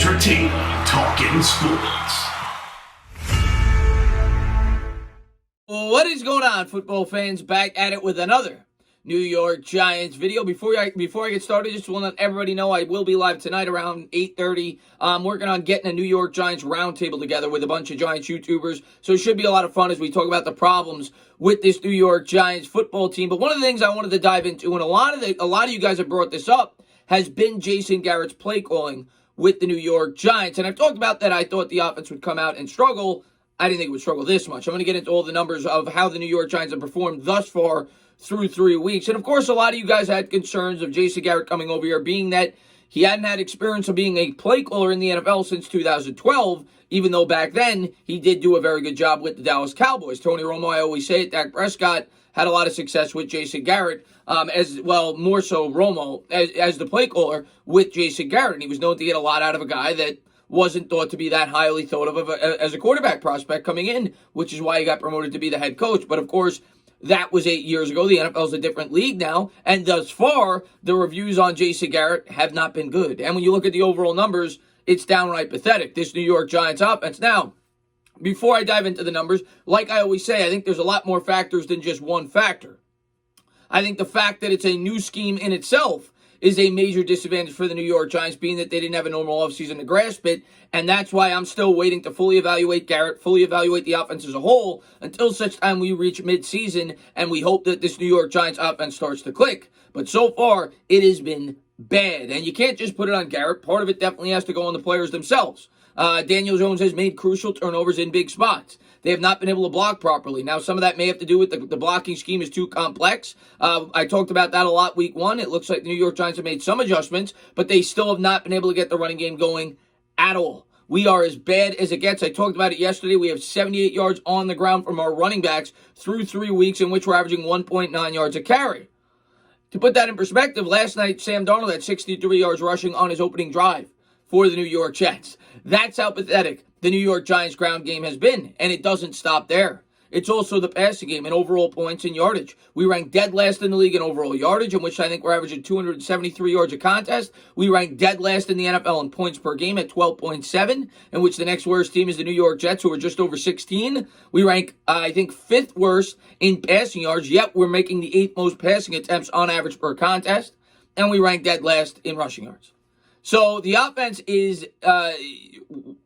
entertaining talking sports. What is going on, football fans? Back at it with another New York Giants video. Before I get started, just want to let everybody know I will be live tonight around 8:30. I'm working on getting a New York Giants roundtable together with a bunch of Giants YouTubers, so it should be a lot of fun as we talk about the problems with this New York Giants football team. But one of the things I wanted to dive into, and a lot of you guys have brought this up, has been Jason Garrett's play calling with the New York Giants. And I've talked about that I thought the offense would come out and struggle. I didn't think it would struggle this much. I'm going to get into all the numbers of how the New York Giants have performed thus far through 3 weeks. And, of course, a lot of you guys had concerns of Jason Garrett coming over here, being that he hadn't had experience of being a play caller in the NFL since 2012, even though back then he did do a very good job with the Dallas Cowboys. Tony Romo, I always say it, Dak Prescott had a lot of success with Jason Garrett, as well, more so Romo, as the play caller with Jason Garrett. And he was known to get a lot out of a guy that wasn't thought to be that highly thought of as a quarterback prospect coming in, which is why he got promoted to be the head coach. But, of course, that was 8 years ago. The NFL is a different league now, and thus far, the reviews on Jason Garrett have not been good. And when you look at the overall numbers, it's downright pathetic, this New York Giants offense. Now, before I dive into the numbers, like I always say, I think there's a lot more factors than just one factor. I think the fact that it's a new scheme in itself is a major disadvantage for the New York Giants, being that they didn't have a normal offseason to grasp it, and that's why I'm still waiting to fully evaluate Garrett, fully evaluate the offense as a whole, until such time we reach midseason, and we hope that this New York Giants offense starts to click. But so far, it has been bad, and you can't just put it on Garrett. Part of it definitely has to go on the players themselves. Daniel Jones has made crucial turnovers in big spots. They have not been able to block properly. Now, some of that may have to do with the blocking scheme is too complex. I talked about that a lot week one. It looks like the New York Giants have made some adjustments, but they still have not been able to get the running game going at all. We are as bad as it gets. I talked about it yesterday. We have 78 yards on the ground from our running backs through 3 weeks, in which we're averaging 1.9 yards a carry. To put that in perspective, last night, Sam Darnold had 63 yards rushing on his opening drive for the New York Jets. That's how pathetic the New York Giants ground game has been, and it doesn't stop there. It's also the passing game and overall points and yardage. We rank dead last in the league in overall yardage, in which I think we're averaging 273 yards a contest. We rank dead last in the NFL in points per game at 12.7, in which the next worst team is the New York Jets, who are just over 16. We rank, I think, 5th worst in passing yards, yet we're making the 8th most passing attempts on average per contest, and we rank dead last in rushing yards. So the offense is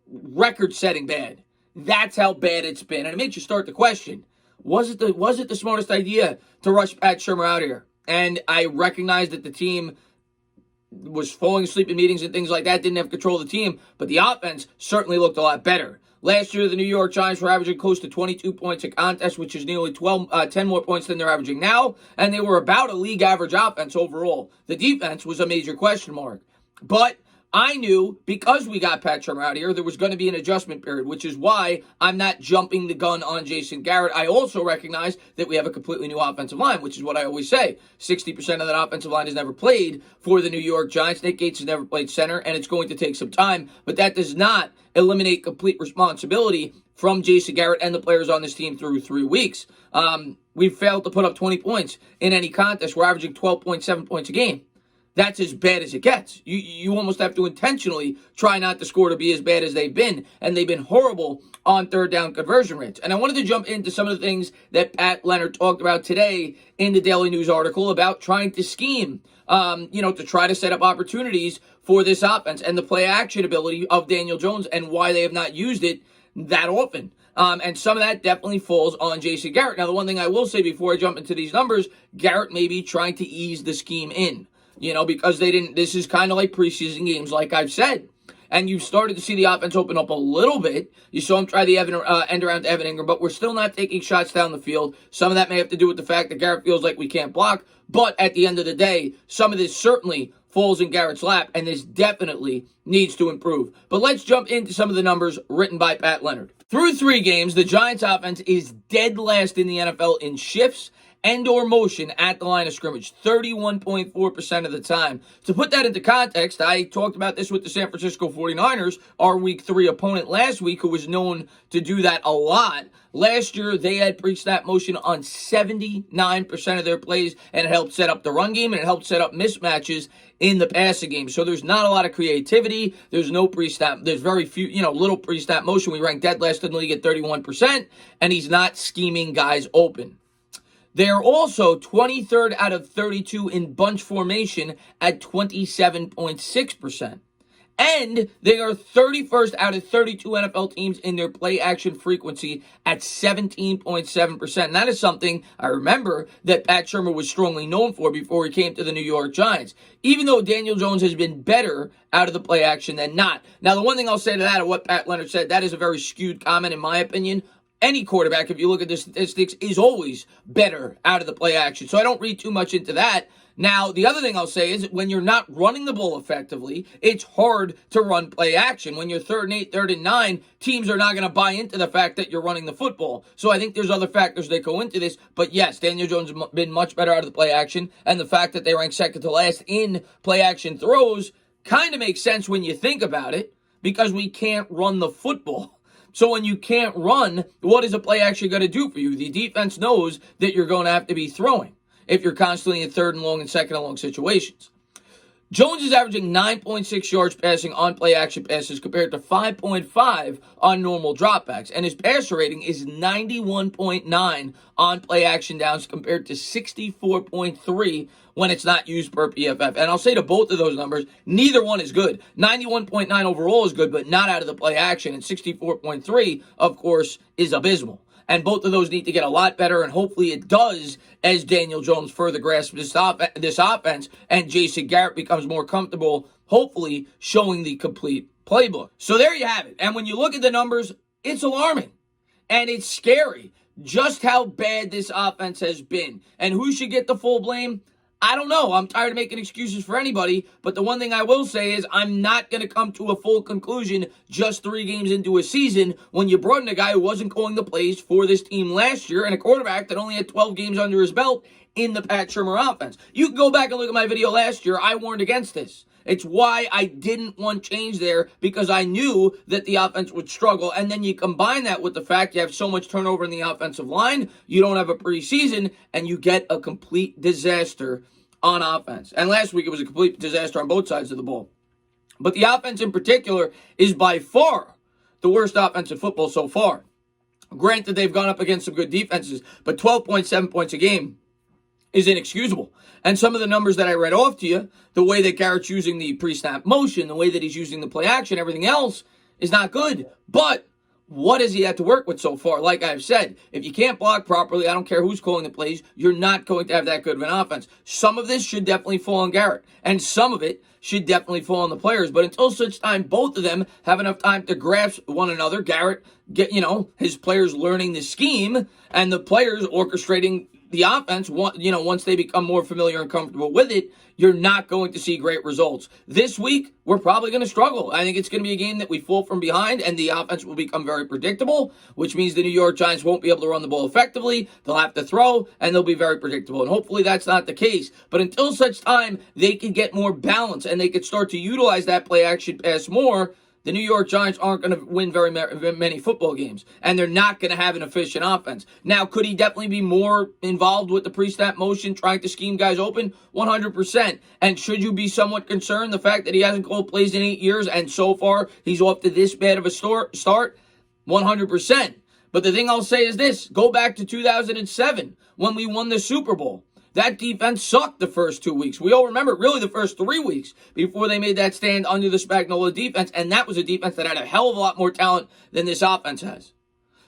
record-setting bad. That's how bad it's been. And it makes you start to question, was it the smartest idea to rush Pat Shurmur out here? And I recognize that the team was falling asleep in meetings and things like that, didn't have control of the team, but the offense certainly looked a lot better. Last year, the New York Giants were averaging close to 22 points a contest, which is nearly 10 more points than they're averaging now, and they were about a league average offense overall. The defense was a major question mark. But I knew, because we got Pat Shurmur out here, there was going to be an adjustment period, which is why I'm not jumping the gun on Jason Garrett. I also recognize that we have a completely new offensive line, which is what I always say. 60% of that offensive line has never played for the New York Giants. Nick Gates has never played center, and it's going to take some time, but that does not eliminate complete responsibility from Jason Garrett and the players on this team through 3 weeks. We've failed to put up 20 points in any contest. We're averaging 12.7 points a game. That's as bad as it gets. You almost have to intentionally try not to score to be as bad as they've been, and they've been horrible on third down conversion rates. And I wanted to jump into some of the things that Pat Leonard talked about today in the Daily News article about trying to scheme, to try to set up opportunities for this offense and the play action ability of Daniel Jones and why they have not used it that often. And some of that definitely falls on Jason Garrett. Now, the one thing I will say before I jump into these numbers, Garrett may be trying to ease the scheme in. Because this is kind of like preseason games, like I've said. And you've started to see the offense open up a little bit. You saw him try the end around to Evan Ingram, but we're still not taking shots down the field. Some of that may have to do with the fact that Garrett feels like we can't block. But at the end of the day, some of this certainly falls in Garrett's lap, and this definitely needs to improve. But let's jump into some of the numbers written by Pat Leonard. Through 3 games, the Giants offense is dead last in the NFL in shifts and or motion at the line of scrimmage, 31.4% of the time. To put that into context, I talked about this with the San Francisco 49ers, our week 3 opponent last week, who was known to do that a lot. Last year, they had pre-snap motion on 79% of their plays, and it helped set up the run game, and it helped set up mismatches in the passing game. So there's not a lot of creativity. There's no pre-snap. There's very few, little pre-snap motion. We rank dead last in the league at 31%, and he's not scheming guys open. They're also 23rd out of 32 in bunch formation at 27.6%. And they are 31st out of 32 NFL teams in their play action frequency at 17.7%. And that is something I remember that Pat Shurmur was strongly known for before he came to the New York Giants, even though Daniel Jones has been better out of the play action than not. Now, the one thing I'll say to that, of what Pat Leonard said, that is a very skewed comment in my opinion. Any quarterback, if you look at the statistics, is always better out of the play action. So I don't read too much into that. Now, the other thing I'll say is when you're not running the ball effectively, it's hard to run play action. When you're 3rd and 8, 3rd and 9, teams are not going to buy into the fact that you're running the football. So I think there's other factors that go into this. But yes, Daniel Jones has been much better out of the play action. And the fact that they rank second to last in play action throws kind of makes sense when you think about it, because we can't run the football. So when you can't run, what is a play actually going to do for you? The defense knows that you're going to have to be throwing if you're constantly in 3rd and long and 2nd and long situations. Jones is averaging 9.6 yards passing on play action passes compared to 5.5 on normal dropbacks. And his passer rating is 91.9 on play action downs compared to 64.3 when it's not used per PFF. And I'll say to both of those numbers, neither one is good. 91.9 overall is good, but not out of the play action. And 64.3, of course, is abysmal. And both of those need to get a lot better, and hopefully it does as Daniel Jones further grasps this offense and Jason Garrett becomes more comfortable, hopefully showing the complete playbook. So there you have it. And when you look at the numbers, it's alarming. And it's scary just how bad this offense has been. And who should get the full blame? I don't know. I'm tired of making excuses for anybody, but the one thing I will say is I'm not going to come to a full conclusion just 3 games into a season when you brought in a guy who wasn't calling the plays for this team last year and a quarterback that only had 12 games under his belt in the Pat Shurmur offense. You can go back and look at my video last year. I warned against this. It's why I didn't want change there, because I knew that the offense would struggle. And then you combine that with the fact you have so much turnover in the offensive line, you don't have a preseason, and you get a complete disaster on offense. And last week it was a complete disaster on both sides of the ball. But the offense in particular is by far the worst offense in football so far. Granted, they've gone up against some good defenses, but 12.7 points a game is inexcusable. And some of the numbers that I read off to you, the way that Garrett's using the pre-snap motion, the way that he's using the play action, everything else is not good. But what has he had to work with so far? Like I've said, if you can't block properly, I don't care who's calling the plays, you're not going to have that good of an offense. Some of this should definitely fall on Garrett, and some of it should definitely fall on the players. But until such time both of them have enough time to grasp one another, Garrett his players learning the scheme, and the players orchestrating the offense, once they become more familiar and comfortable with it, you're not going to see great results. This week, we're probably going to struggle. I think it's going to be a game that we fall from behind, and the offense will become very predictable, which means the New York Giants won't be able to run the ball effectively. They'll have to throw, and they'll be very predictable. And hopefully that's not the case. But until such time, they can get more balance, and they can start to utilize that play action pass more, the New York Giants aren't going to win very many football games, and they're not going to have an efficient offense. Now, could he definitely be more involved with the pre-snap motion, trying to scheme guys open? 100%. And should you be somewhat concerned the fact that he hasn't called plays in 8 years, and so far he's off to this bad of a start? 100%. But the thing I'll say is this. Go back to 2007 when we won the Super Bowl. That defense sucked the first 2 weeks. We all remember really the first 3 weeks before they made that stand under the Spagnuolo defense, and that was a defense that had a hell of a lot more talent than this offense has.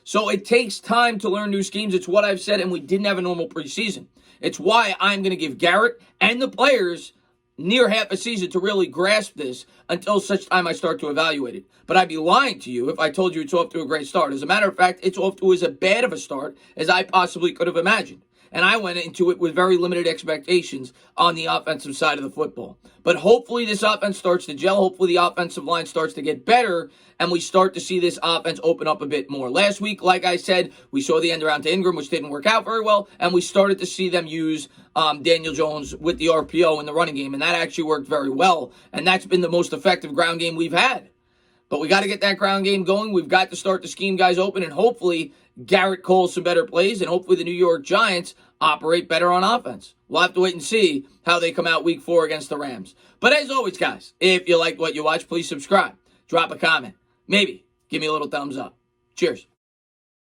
So it takes time to learn new schemes. It's what I've said, and we didn't have a normal preseason. It's why I'm going to give Garrett and the players near half a season to really grasp this until such time I start to evaluate it. But I'd be lying to you if I told you it's off to a great start. As a matter of fact, it's off to as bad of a start as I possibly could have imagined. and I went into it with very limited expectations on the offensive side of the football. But hopefully this offense starts to gel. Hopefully the offensive line starts to get better, and we start to see this offense open up a bit more. Last week, like I said, we saw the end around to Ingram, which didn't work out very well, and we started to see them use Daniel Jones with the RPO in the running game, and that actually worked very well, and that's been the most effective ground game we've had. But we got to get that ground game going. We've got to start to scheme guys open, and hopefully Garrett calls some better plays, and hopefully the New York Giants operate better on offense. We'll have to wait and see how they come out week 4 against the Rams. But as always, guys, if you liked what you watched, please subscribe. Drop a comment. Maybe give me a little thumbs up. Cheers.